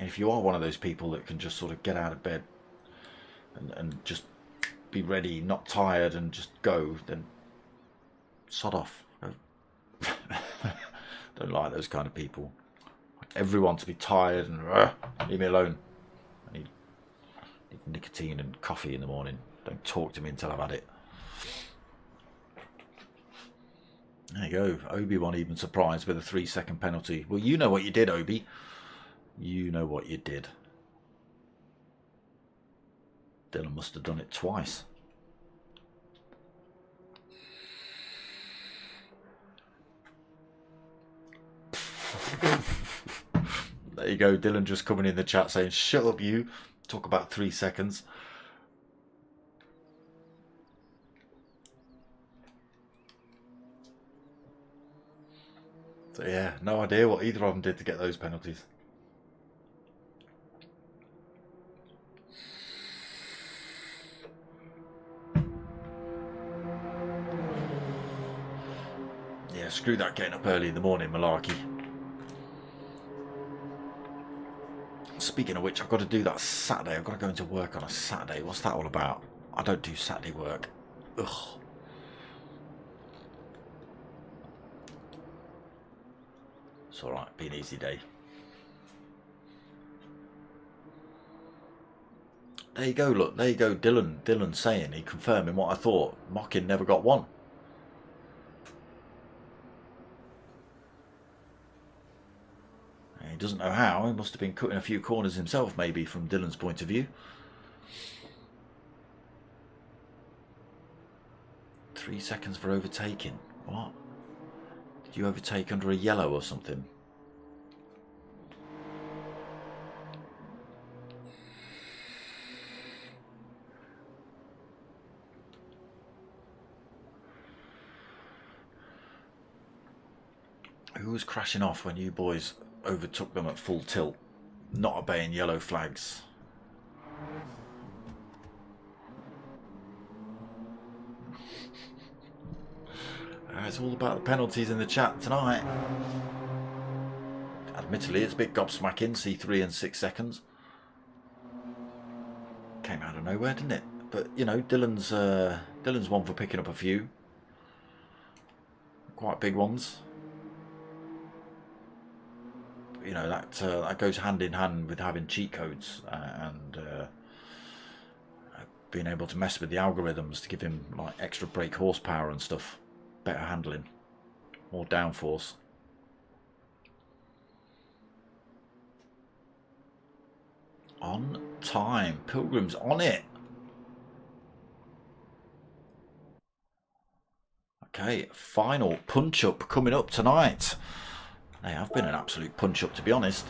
And if you are one of those people that can just sort of get out of bed and just be ready, not tired, and just go, then sod off. Don't like those kind of people. Everyone to be tired and leave me alone. I need nicotine and coffee in the morning. Don't talk to me until I've had it. There you go. Obi-Wan even surprised with a 3-second penalty. Well, you know what you did, Obi. You know what you did. Dylan must have done it twice. There you go. Dylan just coming in the chat saying, shut up you. Talk about 3 seconds. So yeah, no idea what either of them did to get those penalties. Yeah, screw that getting up early in the morning malarkey. Speaking of which, I've got to do that Saturday. I've got to go into work on a Saturday. What's that all about? I don't do Saturday work. Ugh. It's alright, be an easy day. There you go, look, there you go, Dylan saying, he confirming what I thought. Mockin never got one. He doesn't know how. He must have been cutting a few corners himself, maybe, from Dylan's point of view. 3 seconds for overtaking. What? Did you overtake under a yellow or something? Who was crashing off when you boys overtook them at full tilt, not obeying yellow flags? It's all about the penalties in the chat tonight. Admittedly, it's a bit gobsmacking, C3 in 6 seconds. Came out of nowhere, didn't it? But, you know, Dylan's one for picking up a few. Quite big ones. You know, that goes hand in hand with having cheat codes and being able to mess with the algorithms to give him like extra brake horsepower and stuff, better handling, more downforce. On time, Pilgrim's on it. Okay, final punch up coming up tonight. They have been an absolute punch up, to be honest.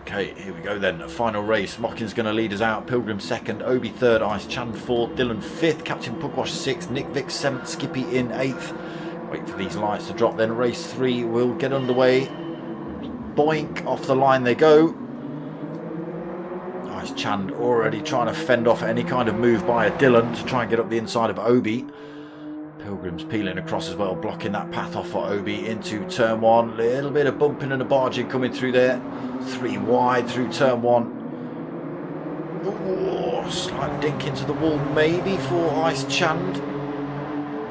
Okay, here we go then. A final race. Mockin's going to lead us out. Pilgrim second, Obi third, Ice Chan fourth, Dylan fifth, Captain Pugwash sixth, Nick Vick seventh, Skippy in eighth. Wait for these lights to drop then. Race 3 will get underway. Boink, off the line they go. Ice Chan already trying to fend off any kind of move by a Dylan to try and get up the inside of Obi. Pilgrim's peeling across as well, blocking that path off for Obi into turn 1. Little bit of bumping and a barging coming through there. 3 wide through turn 1. Ooh, slight dink into the wall maybe for Ice Chand.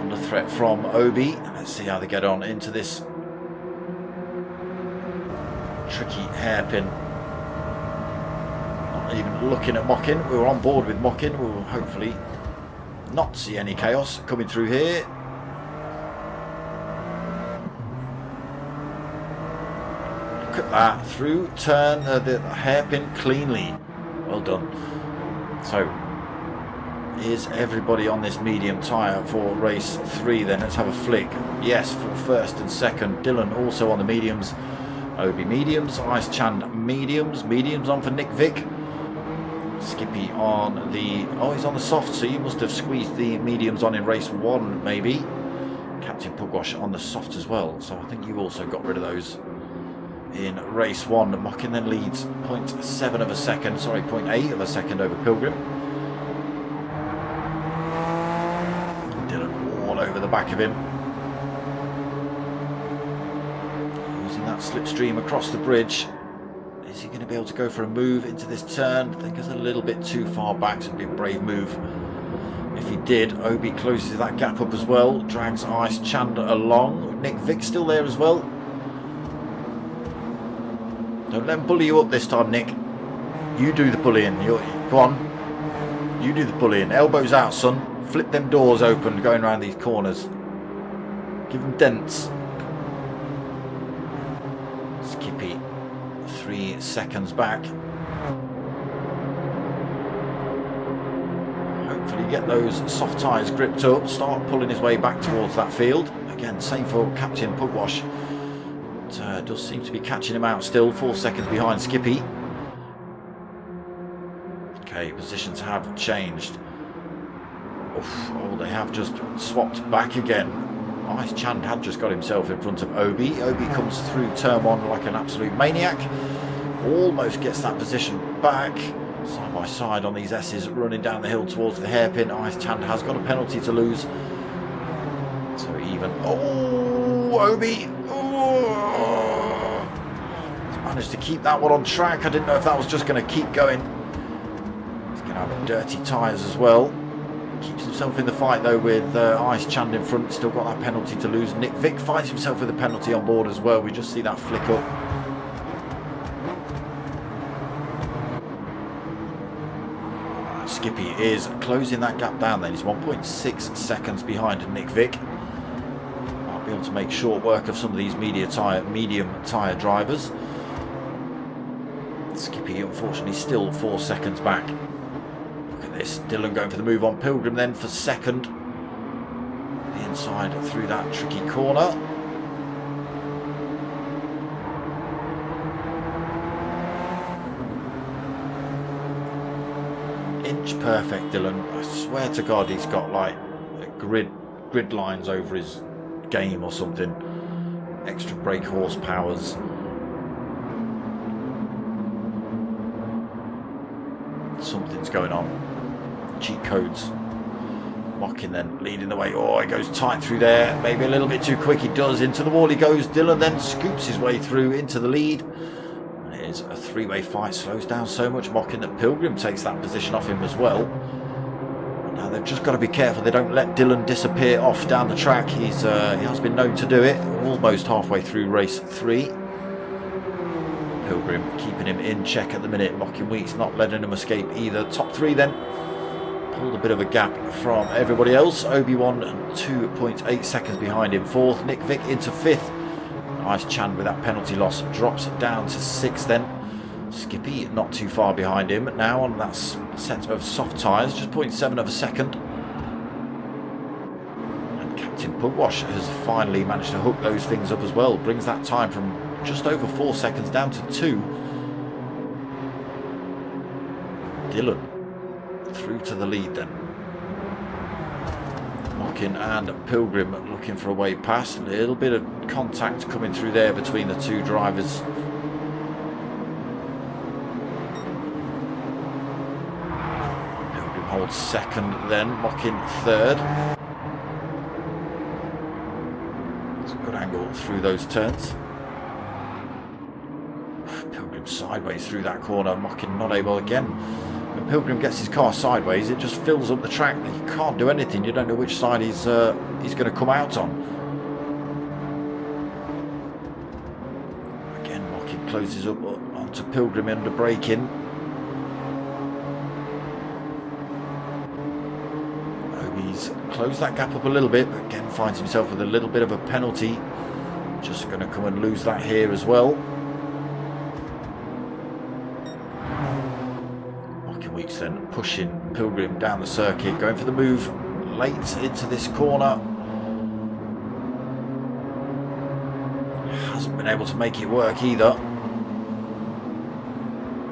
Under threat from Obi. Let's see how they get on into this tricky hairpin. Not even looking at Mockin. We were on board with Mockin. We will hopefully not see any chaos coming through here. Look at that, through turn the hairpin cleanly. Well done. So is everybody on this medium tyre for race 3 then? Let's have a flick. Yes, for first and second. Dylan also on the mediums. Obi mediums, Ice Chan mediums. Mediums on for Nick Vick. Skippy on the... oh, he's on the soft, so you must have squeezed the mediums on in race 1, maybe. Captain Pugwash on the soft as well, so I think you also got rid of those in race 1. Mockin then leads 0.7 of a second, sorry, 0.8 of a second over Pilgrim. Dylan all over the back of him. Using that slipstream across the bridge. Is he going to be able to go for a move into this turn? I think it's a little bit too far back, so it'd be a brave move if he did. Obi closes that gap up as well, drags Ice Chand along. Nick Vick still there as well. Don't let him bully you up this time, Nick. You do the bullying. Go on. You do the bullying. Elbows out, son. Flip them doors open going around these corners. Give them dents. Skippy 3 seconds back. Hopefully get those soft tyres gripped up, start pulling his way back towards that field. Again, same for Captain Pugwash. It does seem to be catching him out still, 4 seconds behind Skippy. Okay, positions have changed. Oof, oh, they have just swapped back again. Ice Chand had just got himself in front of Obi. Obi comes through turn 1 like an absolute maniac. Almost gets that position back. Side by side on these S's running down the hill towards the hairpin. Ice Chand has got a penalty to lose. So even. Oh, Obi. Oh. He's managed to keep that one on track. I didn't know if that was just going to keep going. He's going to have dirty tyres as well. Keeps himself in the fight though with Ice Chand in front. Still got that penalty to lose. Nick Vick finds himself with a penalty on board as well. We just see that flick up. Skippy is closing that gap down then. He's 1.6 seconds behind Nick Vick. Might be able to make short work of some of these medium tyre drivers. Skippy unfortunately still 4 seconds back. Look at this, Dylan going for the move on Pilgrim then for second. The inside through that tricky corner. Inch perfect Dylan. I swear to God he's got like grid lines over his game or something. Extra brake horsepowers. Something's going on. Cheat codes. Mocking then leading the way. Oh, he goes tight through there. Maybe a little bit too quick. He does. Into the wall he goes. Dylan then scoops his way through into the lead. And it is a three-way fight. Slows down so much. Mocking that Pilgrim takes that position off him as well. And now they've just got to be careful they don't let Dylan disappear off down the track. He has been known to do it. Almost halfway through race 3. Pilgrim keeping him in check at the minute. Mocking Weeks not letting him escape either. Top 3 then. Pulled a bit of a gap from everybody else. Obi-Wan 2.8 seconds behind him. 4th. Nick Vick into 5th. Ice Chan with that penalty loss drops down to 6th then. Skippy not too far behind him now on that set of soft tyres. Just 0.7 of a second. And Captain Pugwash has finally managed to hook those things up as well. Brings that time from just over 4 seconds down to 2. Dylan through to the lead then. Mocking and Pilgrim looking for a way past. A little bit of contact coming through there between the two drivers. Pilgrim holds 2nd then. Mocking 3rd. It's a good angle through those turns. Pilgrim sideways through that corner. Mocking not able again. When Pilgrim gets his car sideways, it just fills up the track. You can't do anything. You don't know which side he's going to come out on. Again, Mocking closes up onto Pilgrim under braking. Obi's closed that gap up a little bit, but again finds himself with a little bit of a penalty. Just going to come and lose that here as well. Weeks then pushing Pilgrim down the circuit, going for the move late into this corner. Hasn't been able to make it work either.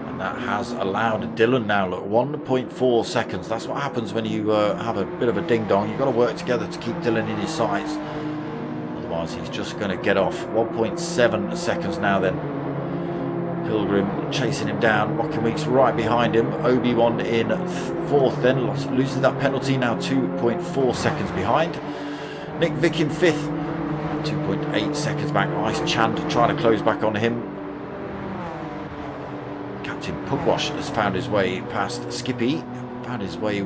And that has allowed Dylan now, look, 1.4 seconds. That's what happens when you have a bit of a ding-dong. You've got to work together to keep Dylan in his sights. Otherwise he's just going to get off. 1.7 seconds now then. Pilgrim chasing him down. Mocking Weeks right behind him. Obi-Wan in 4th then. Loses that penalty. Now 2.4 seconds behind. Nick Vick in 5th. 2.8 seconds back. Ice Chan trying to close back on him. Captain Pugwash has found his way past Skippy. Found his way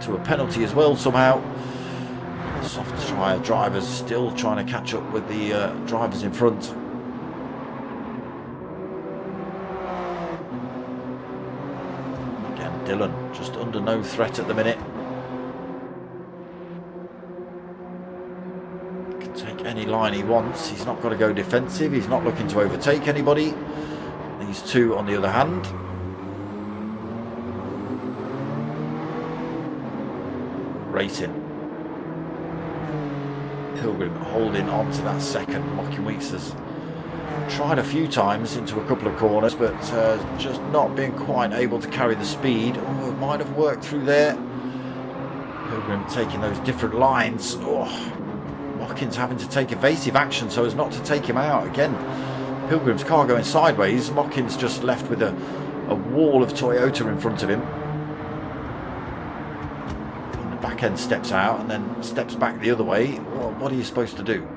to a penalty as well somehow. Soft tyre drivers still trying to catch up with the drivers in front. Dylan just under no threat at the minute. Can take any line he wants. He's not got to go defensive. He's not looking to overtake anybody. These two on the other hand. Racing. Pilgrim holding on to that second. Mocking Weeks has tried a few times into a couple of corners, but just not being quite able to carry the speed. Oh, it might have worked through there. Pilgrim taking those different lines. Oh, Mocking's having to take evasive action so as not to take him out. Again, Pilgrim's car going sideways. Mocking's just left with a wall of Toyota in front of him. And the back end steps out and then steps back the other way. Well, what are you supposed to do?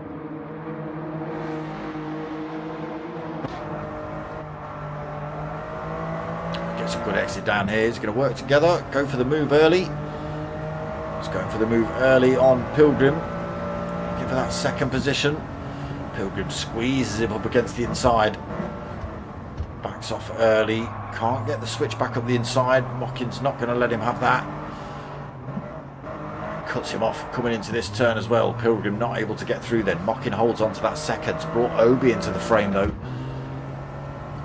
Gets a good exit down here. He's going to work together, go for the move early. He's going for the move early on Pilgrim. Looking for that second position. Pilgrim squeezes him up against the inside. backs off early. Can't get the switch back up the inside. Mockin's not going to let him have that. Cuts him off coming into this turn as well. Pilgrim not able to get through then. Mockin holds on to that second. Brought Obi into the frame though.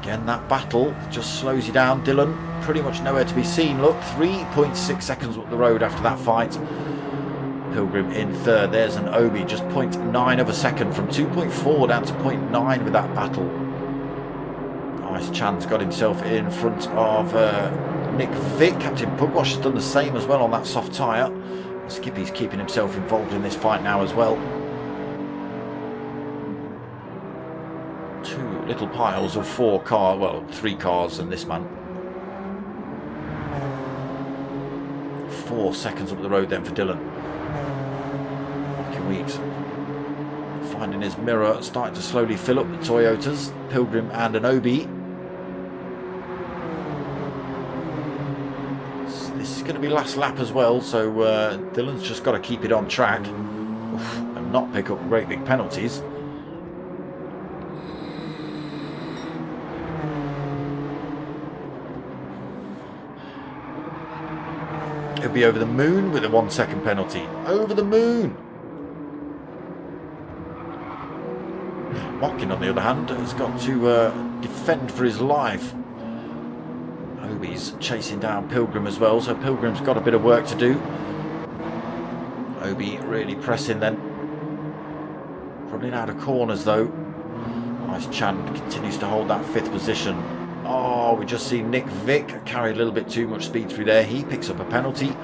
Again, that battle just slows you down. Dylan pretty much nowhere to be seen. Look, 3.6 seconds up the road after that fight. Pilgrim in third. There's an Obi, just 0.9 of a second from 2.4 down to 0.9 with that battle. Nice Chan's got himself in front of Nick Vick. Captain Pugwash has done the same as well on that soft tyre. Skippy's keeping himself involved in this fight now as well. Two little piles of 3 cars and this man. 4 seconds up the road then for Dylan. Weeks finding his mirror, starting to slowly fill up the Toyotas. Pilgrim and an Obi. This is going to be last lap as well, so Dylan's just got to keep it on track and not pick up great big penalties. He'll be over the moon with a 1 second penalty. Over the moon. Mockin, on the other hand, has got to defend for his life. Obi's chasing down Pilgrim as well, so Pilgrim's got a bit of work to do. Obi really pressing then. Running out of corners though. Nice Chan continues to hold that 5th position. Oh, we just see Nick Vick carry a little bit too much speed through there. He picks up a penalty.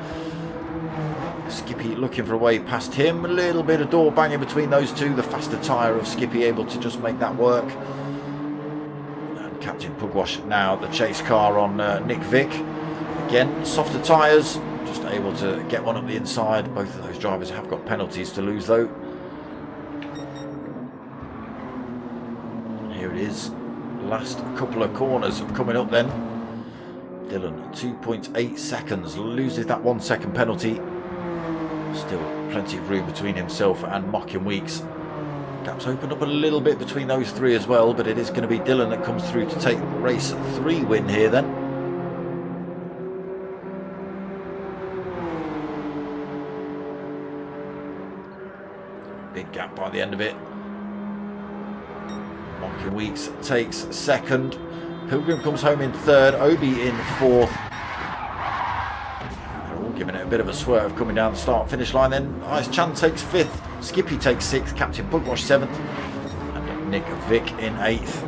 Skippy looking for a way past him. A little bit of door banging between those two. The faster tyre of Skippy able to just make that work. And Captain Pugwash now the chase car on Nick Vick. Again, softer tyres. Just able to get one up the inside. Both of those drivers have got penalties to lose though. Here it is. Last couple of corners coming up then. Dylan, 2.8 seconds. Loses that 1 second penalty. Still plenty of room between himself and Mockin Weeks. Gaps open up a little bit between those 3 as well, but it is going to be Dylan that comes through to take race 3 win here then. Big gap by the end of it. Mockin Weeks takes 2nd. Pilgrim comes home in 3rd. Obi in 4th. Giving it a bit of a swerve coming down the start finish line then. Ice Chan takes 5th, Skippy takes 6th, Captain Pugwash 7th, and Nick Vick in 8th.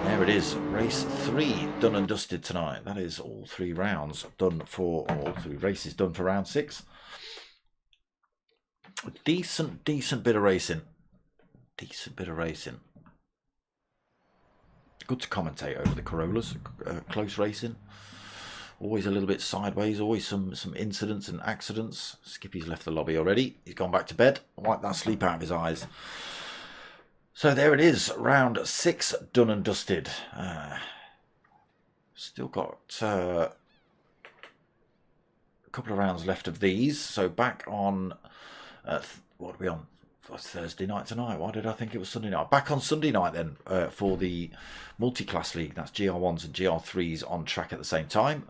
There it is, race 3 done and dusted tonight. That is all 3 rounds done for, all 3 races done for round 6. Decent bit of racing. Good to commentate over the Corollas, close racing. Always a little bit sideways, always some incidents and accidents. Skippy's left the lobby already. He's gone back to bed. Wipe that sleep out of his eyes. So there it is, round 6 done and dusted. Still got a couple of rounds left of these. So back on, what are we on? What's Thursday night tonight? Why did I think it was Sunday night? Back on Sunday night then for the multi-class league. That's GR1s and GR3s on track at the same time.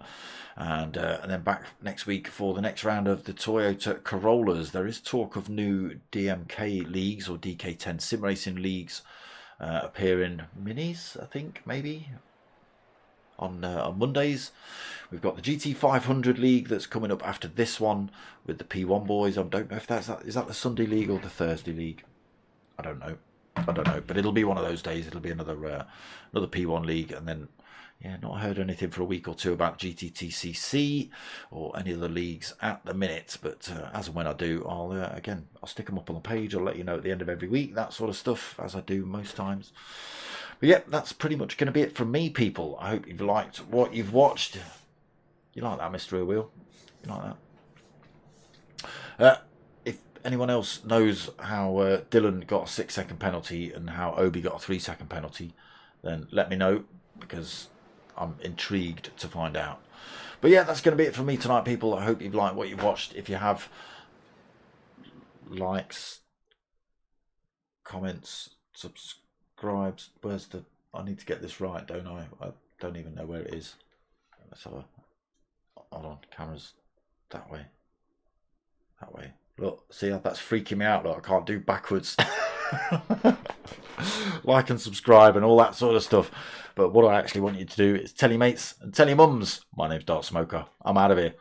And then back next week for the next round of the Toyota Corollas. There is talk of new DMK leagues or DK10 sim racing leagues appearing minis, I think, maybe. On Mondays. We've got the GT500 league that's coming up after this one with the P1 boys. I don't know if is that the Sunday league or the Thursday league. I don't know, but it'll be one of those days. It'll be another P1 league, and then yeah, not heard anything for a week or two about GTTCC or any of the leagues at the minute. But as and when I do, I'll stick them up on the page. I'll let you know at the end of every week, that sort of stuff, as I do most times. But yeah, that's pretty much going to be it from me, people. I hope you've liked what you've watched. You like that, Mr. Wheel? You like that? If anyone else knows how Dylan got a 6-second penalty and how Obi got a 3-second penalty, then let me know, because I'm intrigued to find out. But yeah, that's going to be it from me tonight, people. I hope you've liked what you've watched. If you have, likes, comments, subscribes. Where's the... I need to get this right, don't I? don't even know where it is. Let's have a... Hold on, camera's that way. That way. Look, see, that's freaking me out. Look, I can't do backwards. Like and subscribe and all that sort of stuff. But what I actually want you to do is tell your mates and tell your mums. My name's Dark Smoker. I'm out of here.